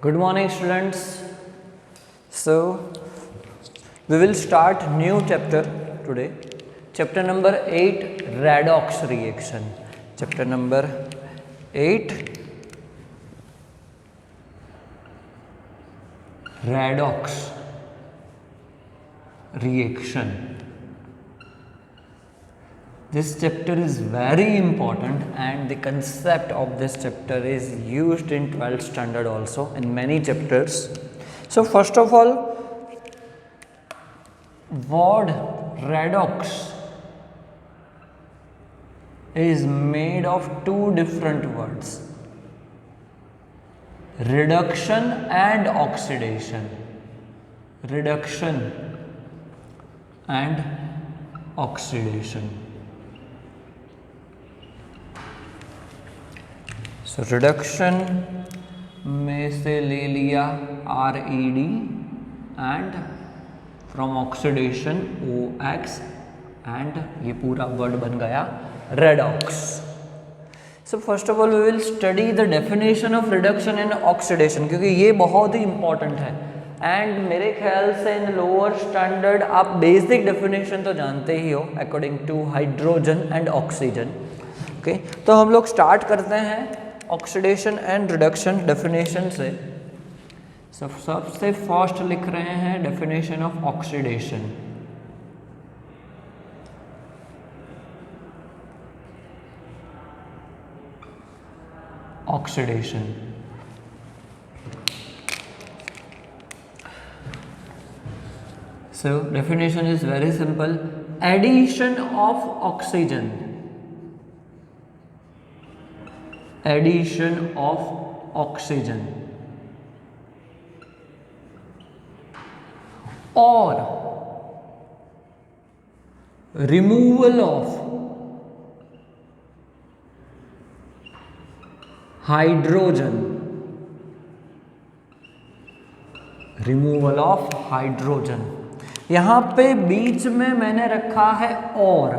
Good morning, students. So, we will start new chapter today. Chapter number 8, redox reaction. Chapter number 8, redox reaction. This chapter is very important and the concept of this chapter is used in 12th standard also in many chapters. So first of all, word redox is made of two different words, reduction and oxidation. Reduction and oxidation. So reduction में से ले लिया RED and from oxidation OX and ये पूरा word बन गया redox. So first of all we will study the definition of reduction and oxidation क्योंकि ये बहुत ही important है एंड मेरे ख्याल से इन लोअर स्टैंडर्ड आप बेसिक डेफिनेशन तो जानते ही हो according to hydrogen and oxygen. Okay, तो हम लोग स्टार्ट करते हैं ऑक्सीडेशन एंड रिडक्शन डेफिनेशन से. सबसे फर्स्ट लिख रहे हैं definition of oxidation. Oxidation so definition is very simple. Addition of oxygen, addition of oxygen or removal of hydrogen, removal of hydrogen. यहां पे बीच में मैंने रखा है और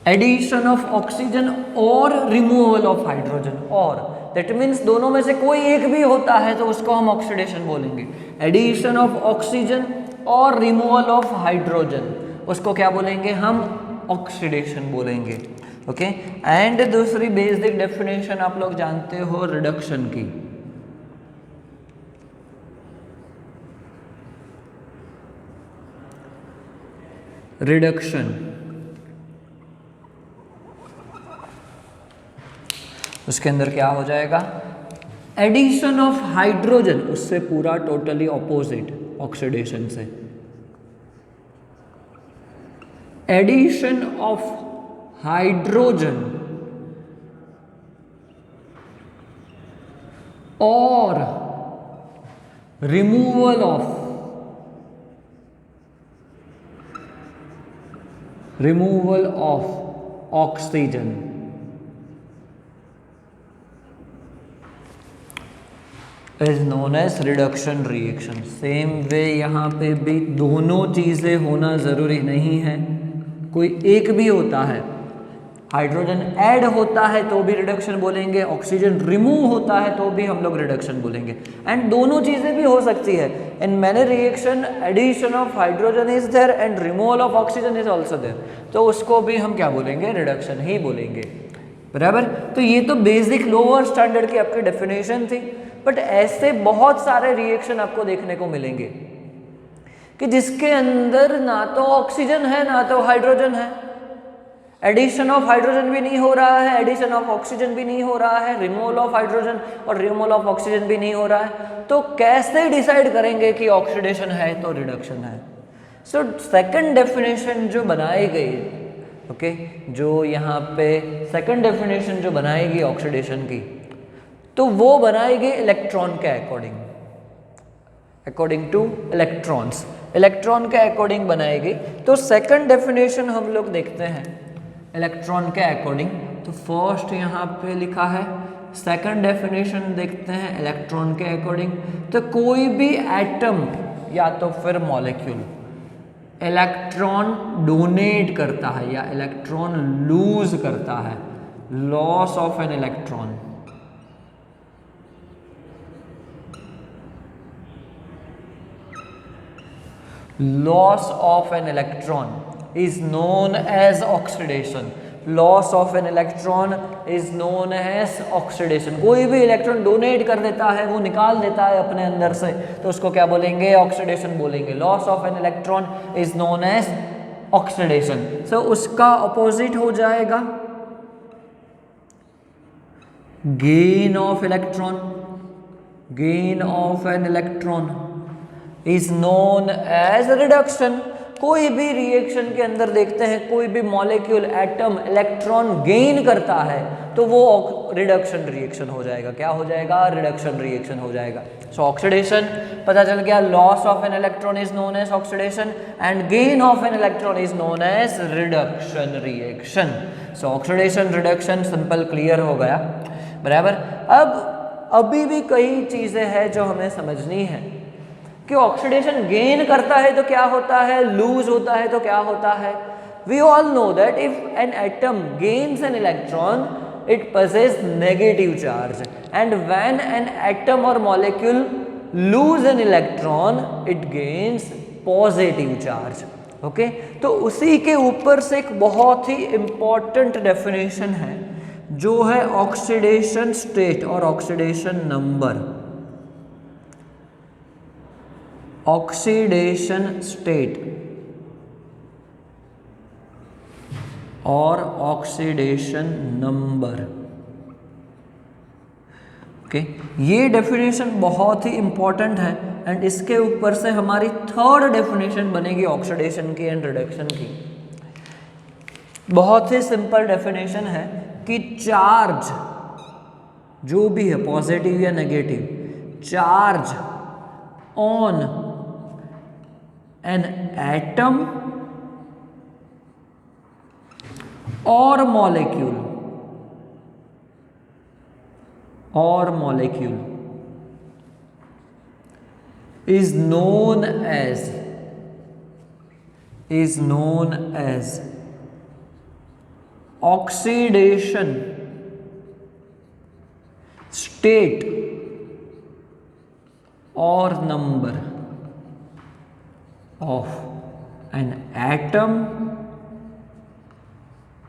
एडिशन ऑफ ऑक्सीजन और रिमूवल ऑफ हाइड्रोजन. और दैट मीन्स दोनों में से कोई एक भी होता है तो उसको हम ऑक्सीडेशन बोलेंगे. एडिशन ऑफ ऑक्सीजन और रिमूवल ऑफ हाइड्रोजन उसको क्या बोलेंगे हम? ऑक्सीडेशन बोलेंगे. ओके, एंड दूसरी बेसिक डेफिनेशन आप लोग जानते हो रिडक्शन की. रिडक्शन उसके अंदर क्या हो जाएगा? एडिशन ऑफ हाइड्रोजन, उससे पूरा टोटली ऑपोजिट ऑक्सीडेशन से. एडिशन ऑफ हाइड्रोजन और removal of oxygen. Is known as reduction reaction. Same way यहाँ पे भी दोनों चीज़ें होना ज़रूरी नहीं है, कोई एक भी होता है. हाइड्रोजन ऐड होता है तो भी रिडक्शन बोलेंगे, ऑक्सीजन रिमूव होता है तो भी हम लोग रिडक्शन बोलेंगे. एंड दोनों चीज़ें भी हो सकती है. In many reaction addition of hydrogen is there and removal of oxygen is also there, तो उसको भी हम क्या बोलेंगे? रिडक्शन ही बोलेंगे. बराबर. तो ये तो बेसिक लोअर स्टैंडर्ड की आपकी डेफिनेशन थी. बट ऐसे बहुत सारे रिएक्शन आपको देखने को मिलेंगे कि जिसके अंदर ना तो ऑक्सीजन है ना तो हाइड्रोजन है. एडिशन ऑफ हाइड्रोजन भी नहीं हो रहा है, एडिशन ऑफ ऑक्सीजन भी नहीं हो रहा है, रिमूवल ऑफ हाइड्रोजन और रिमूवल ऑफ ऑक्सीजन भी नहीं हो रहा है. तो कैसे डिसाइड करेंगे कि ऑक्सीडेशन है तो रिडक्शन है? सो सेकंड डेफिनेशन जो बनाई गई, ओके, जो यहाँ पे सेकंड डेफिनेशन जो बनाएगी ऑक्सीडेशन की, तो वो बनाएगी इलेक्ट्रॉन के according, according two electrons, electron के अकॉर्डिंग बनाएगी. तो सेकंड डेफिनेशन हम लोग देखते हैं इलेक्ट्रॉन के अकॉर्डिंग. तो फर्स्ट यहाँ पे लिखा है, सेकंड डेफिनेशन देखते हैं इलेक्ट्रॉन के अकॉर्डिंग. तो कोई भी एटम या तो फिर मॉलिक्यूल इलेक्ट्रॉन डोनेट करता है या इलेक्ट्रॉन लूज करता है, loss of an electron, loss of an electron is known as oxidation. Loss of an electron is known as oxidation. कोई भी इलेक्ट्रॉन डोनेट कर देता है, वो निकाल देता है अपने अंदर से, तो उसको क्या बोलेंगे? ऑक्सीडेशन बोलेंगे। Loss of an electron is known as oxidation. So उसका अपोजिट हो जाएगा gain of electron. Gain of an electron is known as reduction. कोई भी रिएक्शन के अंदर देखते हैं, कोई भी मॉलिक्यूल, एटम इलेक्ट्रॉन गेन करता है तो वो रिडक्शन रिएक्शन हो जाएगा। क्या हो जाएगा? रिडक्शन रिएक्शन हो जाएगा। सो ऑक्सीडेशन पता चल गया, loss of an electron is known as oxidation and gain of an electron is known as reduction reaction. So oxidation, reduction, simple, clear हो गया, बराबर। अब अभी भी कई चीजें हैं जो हमें समझनी है कि ऑक्सीडेशन गेन करता है तो क्या होता है, लूज होता है तो क्या होता है। We all know that if an atom gains an electron it possesses negative charge, and when an atom or molecule lose an electron it gains positive charge. Okay, तो उसी के ऊपर से एक बहुत ही इंपॉर्टेंट डेफिनेशन है जो है ऑक्सीडेशन स्टेट और ऑक्सीडेशन नंबर। ऑक्सीडेशन स्टेट और ऑक्सीडेशन नंबर। ओके, ये डेफिनेशन बहुत ही इंपॉर्टेंट है एंड इसके ऊपर से हमारी थर्ड डेफिनेशन बनेगी ऑक्सीडेशन की एंड रिडक्शन की। बहुत ही सिंपल डेफिनेशन है कि चार्ज जो भी है, पॉजिटिव या negative, charge on an atom और molecule is known as oxidation state or number of an atom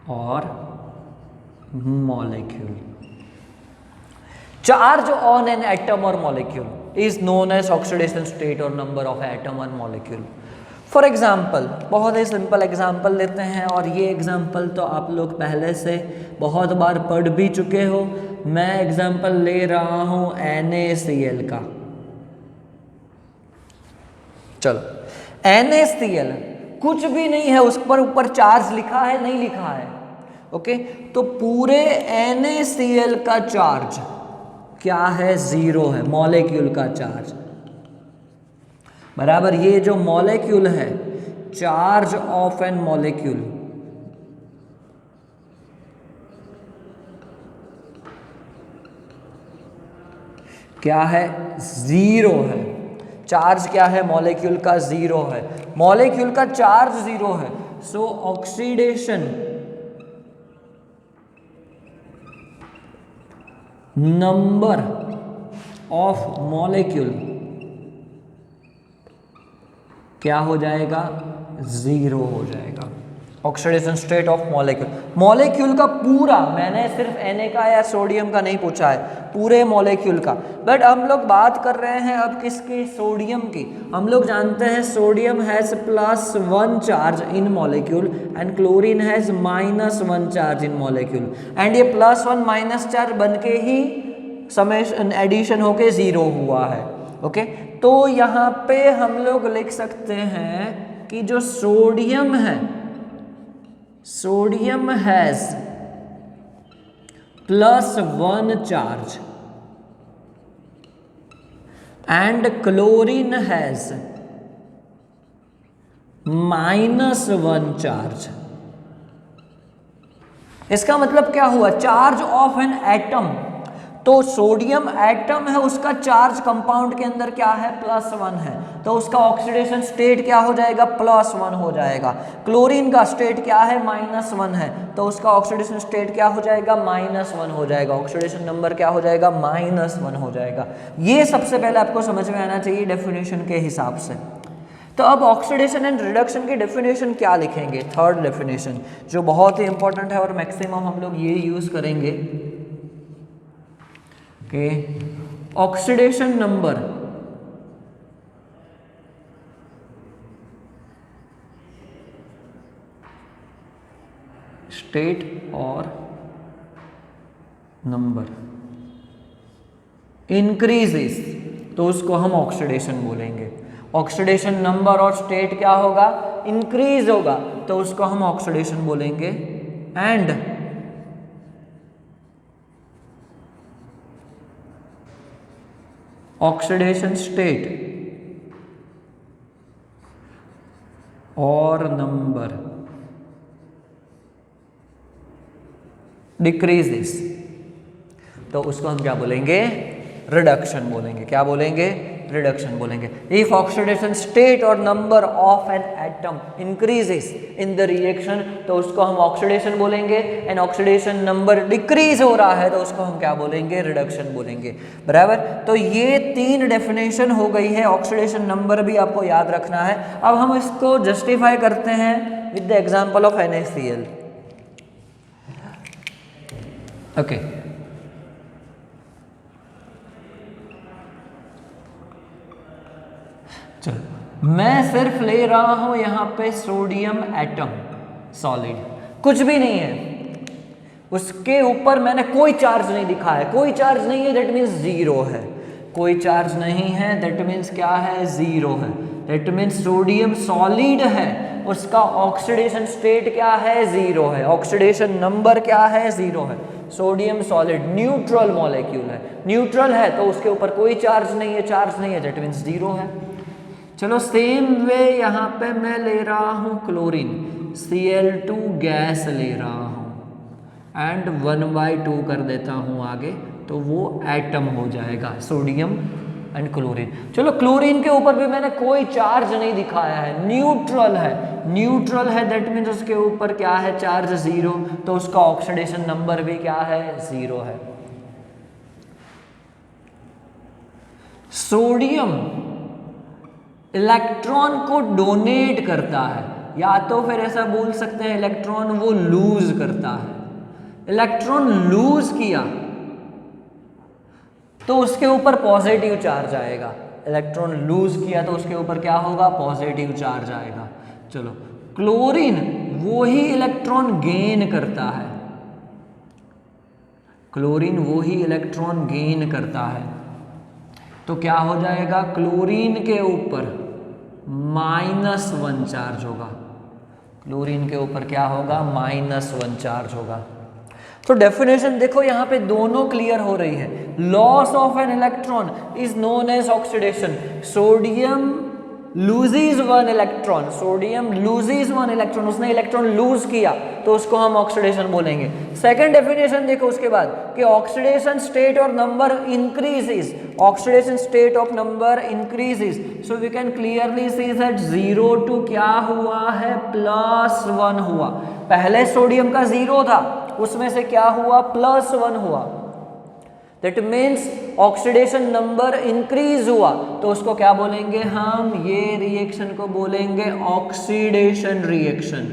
और molecule. Charge on an atom or molecule is known as oxidation state or number of atom or molecule. For example, बहुत ही simple example लेते हैं और ये example तो आप लोग पहले से बहुत बार पढ़ भी चुके हो। मैं एग्जाम्पल ले रहा हूँ NaCl का। चलो, NaCl कुछ भी नहीं है, उस पर ऊपर चार्ज लिखा है, नहीं लिखा है। ओके, तो पूरे NaCl का चार्ज क्या है? 0 है, मॉलिक्यूल का चार्ज, बराबर। ये जो मॉलिक्यूल है, चार्ज ऑफ एन मॉलिक्यूल क्या है? 0 है। चार्ज क्या है? मॉलिक्यूल का 0 है। मॉलिक्यूल का चार्ज 0 है। सो ऑक्सीडेशन नंबर ऑफ मॉलिक्यूल क्या हो जाएगा? 0 हो जाएगा। Oxidation state of molecule, molecule का पूरा, मैंने सिर्फ Na का या सोडियम का नहीं पूछा है, पूरे मॉलिक्यूल का। बट हम लोग बात कर रहे हैं अब किसकी? सोडियम की। हम लोग जानते हैं sodium has +1 charge in molecule and chlorine has -1 charge in molecule, and ये +1 माइनस चार्ज बन के ही समेशन एडिशन होके 0 हुआ है। ओके, तो यहाँ पे हम लोग लिख सकते हैं कि जो सोडियम है, sodium has +1 charge and chlorine has -1 charge. इसका मतलब क्या हुआ? चार्ज ऑफ एन एटम, तो सोडियम एटम है, उसका चार्ज कंपाउंड के अंदर क्या है? +1 है, तो उसका ऑक्सीडेशन स्टेट क्या हो जाएगा? +1 हो जाएगा। क्लोरीन का स्टेट क्या है? -1 है, तो उसका ऑक्सीडेशन स्टेट क्या हो जाएगा? -1 हो जाएगा। ऑक्सीडेशन नंबर क्या हो जाएगा? -1 हो जाएगा। ये सबसे पहले आपको समझ में आना चाहिए डेफिनेशन के हिसाब से। तो अब ऑक्सीडेशन एंड रिडक्शन की डेफिनेशन क्या लिखेंगे? थर्ड डेफिनेशन जो बहुत ही इंपॉर्टेंट है और मैक्सिमम हम लोग ये यूज करेंगे कि ऑक्सीडेशन नंबर स्टेट और नंबर इंक्रीजेस तो उसको हम ऑक्सीडेशन बोलेंगे। ऑक्सीडेशन नंबर और स्टेट क्या होगा? इंक्रीज होगा तो उसको हम ऑक्सीडेशन बोलेंगे। एंड ऑक्सीडेशन स्टेट और नंबर डिक्रीजेस तो उसको हम क्या बोलेंगे? रिडक्शन बोलेंगे। क्या बोलेंगे? रिडक्शन बोलेंगे। इफ ऑक्सीडेशन स्टेट और number of an atom increases in the reaction तो उसको हम ऑक्सीडेशन बोलेंगे। एंड ऑक्सीडेशन नंबर डिक्रीज हो रहा है तो उसको हम क्या बोलेंगे? रिडक्शन बोलेंगे। बराबर। तो ये 3 डेफिनेशन हो गई है। ऑक्सीडेशन नंबर भी आपको याद रखना है। अब हम इसको जस्टिफाई करते हैं with the example of NaCl। Okay चलो मैं सिर्फ ले रहा हूं यहां पे सोडियम एटम सॉलिड, कुछ भी नहीं है उसके ऊपर, मैंने कोई चार्ज नहीं दिखा है। कोई चार्ज नहीं है दैट मीन्स जीरो है। कोई चार्ज नहीं है दैट मीन्स क्या है? जीरो है। दैट मीन्स सोडियम सॉलिड है, उसका ऑक्सीडेशन स्टेट क्या है? जीरो है। ऑक्सीडेशन नंबर क्या है? जीरो है। सोडियम सॉलिड न्यूट्रल मॉलिक्यूल है। न्यूट्रल है तो उसके ऊपर कोई चार्ज नहीं है। चार्ज नहीं है दैट मीन्स जीरो है। चलो सेम वे यहाँ पे मैं ले रहा हूँ क्लोरीन, Cl2 गैस ले रहा हूँ एंड 1/2 कर देता हूँ आगे तो वो एटम हो जाएगा सोडियम एंड क्लोरीन। चलो क्लोरीन के ऊपर भी मैंने कोई चार्ज नहीं दिखाया है, न्यूट्रल है। न्यूट्रल है दैट मीन्स उसके ऊपर क्या है? चार्ज जीरो तो उसका ऑक्सीडेशन नंबर भी क्या है? जीरो है। सोडियम इलेक्ट्रॉन को डोनेट करता है, या तो फिर ऐसा बोल सकते हैं इलेक्ट्रॉन वो लूज करता है। इलेक्ट्रॉन लूज किया तो उसके ऊपर पॉजिटिव चार्ज आएगा। इलेक्ट्रॉन लूज किया तो उसके ऊपर क्या होगा? पॉजिटिव चार्ज आएगा। चलो क्लोरीन वो ही इलेक्ट्रॉन गेन करता है। क्लोरीन वो ही इलेक्ट्रॉन गेन करता है तो क्या हो जाएगा? क्लोरीन के ऊपर -1 चार्ज होगा। क्लोरीन के ऊपर क्या होगा? -1 चार्ज होगा। तो डेफिनेशन देखो यहाँ पे दोनों क्लियर हो रही है। Loss of an electron is known as oxidation. Sodium loses 1 electron, sodium loses 1 electron, उसने इलेक्ट्रॉन लूज किया तो उसको हम ऑक्सीडेशन बोलेंगे। सेकंड डेफिनेशन देखो उसके बाद कि ऑक्सीडेशन स्टेट और number increases, oxidation state of number increases, so we can clearly see that 0 to क्या हुआ है? +1 हुआ। पहले सोडियम का 0 था, उसमें से क्या हुआ? +1 हुआ। That means oxidation number increase हुआ तो उसको क्या बोलेंगे हम? ये रिएक्शन को बोलेंगे ऑक्सीडेशन रिएक्शन।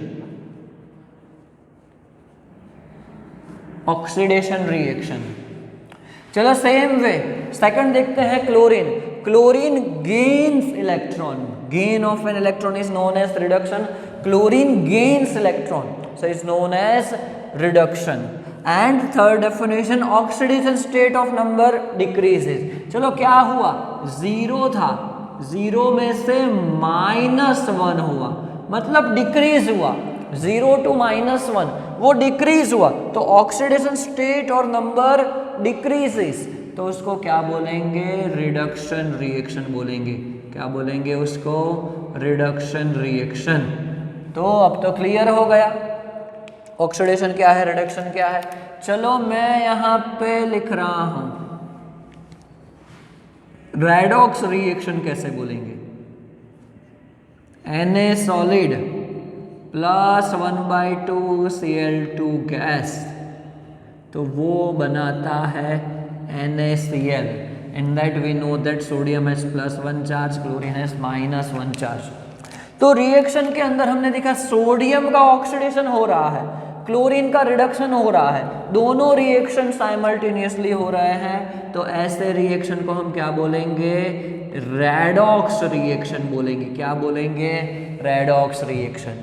Oxidation reaction. चलो सेम वे सेकंड देखते हैं chlorine. Chlorine gains electron, gain of an electron is known as reduction. Chlorine gains electron so is known as reduction. And third definition oxidation state of number decreases. चलो क्या हुआ? 0 था, 0 में से -1 हुआ, मतलब डिक्रीज हुआ। 0 to -1 वो डिक्रीज हुआ तो ऑक्सीडेशन स्टेट और नंबर डिक्रीजेस तो उसको क्या बोलेंगे? रिडक्शन रिएक्शन बोलेंगे। क्या बोलेंगे उसको? Reduction reaction. तो अब तो क्लियर हो गया ऑक्सीडेशन क्या है, रिडक्शन क्या है। चलो मैं यहाँ पे लिख रहा हूं रेडॉक्स रिएक्शन कैसे बोलेंगे? Na सॉलिड +1/2 Cl2 गैस तो वो बनाता है NaCl। In that we know that sodium has +1 charge, chlorine has -1 charge. तो रिएक्शन के अंदर हमने देखा सोडियम का ऑक्सीडेशन हो रहा है, क्लोरीन का रिडक्शन हो रहा है, दोनों रिएक्शन साइमल्टेनियसली हो रहे हैं, तो ऐसे रिएक्शन को हम क्या बोलेंगे? रेडॉक्स रिएक्शन बोलेंगे। क्या बोलेंगे? Redox reaction.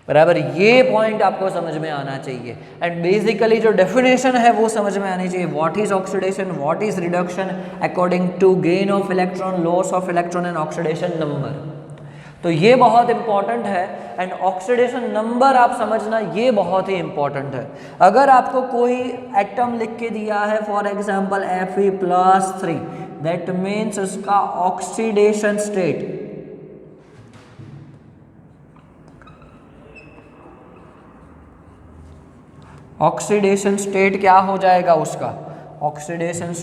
बराबर, ये पॉइंट आपको समझ में आना चाहिए। एंड बेसिकली जो डेफिनेशन है वो समझ में आनी चाहिए। What is oxidation, what is reduction according to gain of electron, loss of electron and oxidation number. तो ये बहुत इंपॉर्टेंट है। एंड ऑक्सीडेशन नंबर आप समझना, ये बहुत ही इंपॉर्टेंट है। अगर आपको कोई एटम लिख के दिया है, for example Fe+3, that means उसका ऑक्सीडेशन स्टेट, ऑक्सीडेशन स्टेट क्या हो जाएगा? उसका ऑक्सीडेशन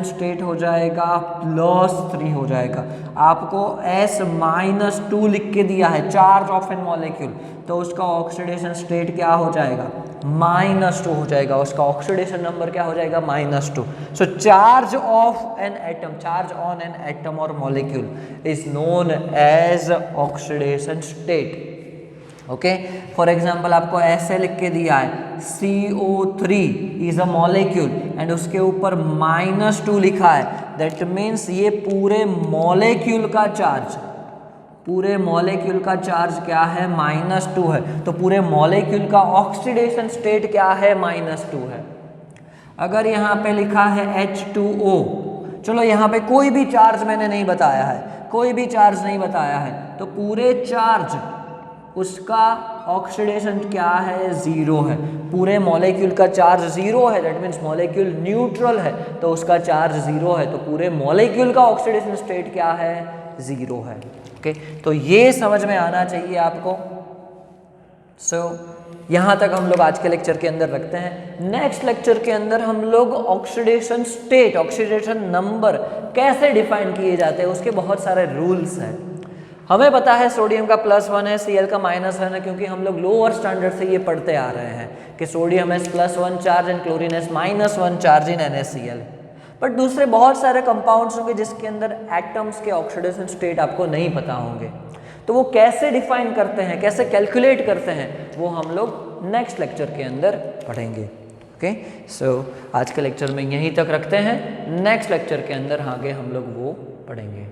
स्टेट हो जाएगा +3 हो जाएगा। आपको S-2 लिख के दिया है, चार्ज ऑफ एन मॉलिक्यूल, तो उसका ऑक्सीडेशन स्टेट क्या हो जाएगा? -2 हो जाएगा। उसका ऑक्सीडेशन नंबर क्या हो जाएगा? -2। So charge of an atom, charge on an atom और molecule is known as oxidation state. Okay, for example आपको ऐसे लिख के दिया है CO3 is a molecule and उसके ऊपर -2 लिखा है, दैट मीन्स ये पूरे मॉलिक्यूल का चार्ज, पूरे मॉलिक्यूल का चार्ज क्या है? -2 है। तो पूरे मॉलिक्यूल का ऑक्सीडेशन स्टेट क्या है? -2 है। अगर यहाँ पे लिखा है H2O, चलो यहाँ पे कोई भी चार्ज मैंने नहीं बताया है, कोई भी चार्ज नहीं बताया है, तो पूरे चार्ज उसका ऑक्सीडेशन क्या है? 0 है। पूरे मॉलिक्यूल का चार्ज 0 है, दैट मीन्स मॉलिक्यूल न्यूट्रल है, तो उसका चार्ज 0 है, तो पूरे मॉलिक्यूल का ऑक्सीडेशन स्टेट क्या है? 0 है। ओके, तो ये समझ में आना चाहिए आपको। सो यहाँ तक हम लोग आज के लेक्चर के अंदर रखते हैं। नेक्स्ट लेक्चर के अंदर हम लोग ऑक्सीडेशन स्टेट, ऑक्सीडेशन नंबर कैसे डिफाइन किए जाते हैं, उसके बहुत सारे रूल्स हैं। हमें पता है सोडियम का +1 है, Cl का -1 है, क्योंकि हम लोग लोअर स्टैंडर्ड से ये पढ़ते आ रहे हैं कि sodium has +1 charge and chlorine has -1 charge in NaCl। But दूसरे बहुत सारे कंपाउंड्स होंगे जिसके अंदर एटम्स के ऑक्सीडेशन स्टेट आपको नहीं पता होंगे, तो वो कैसे डिफाइन करते हैं, कैसे कैलकुलेट करते हैं, वो हम लोग नेक्स्ट लेक्चर के अंदर पढ़ेंगे। ओके, सो आज के लेक्चर में यहीं तक रखते हैं। नेक्स्ट लेक्चर के अंदर आगे हम लोग वो पढ़ेंगे।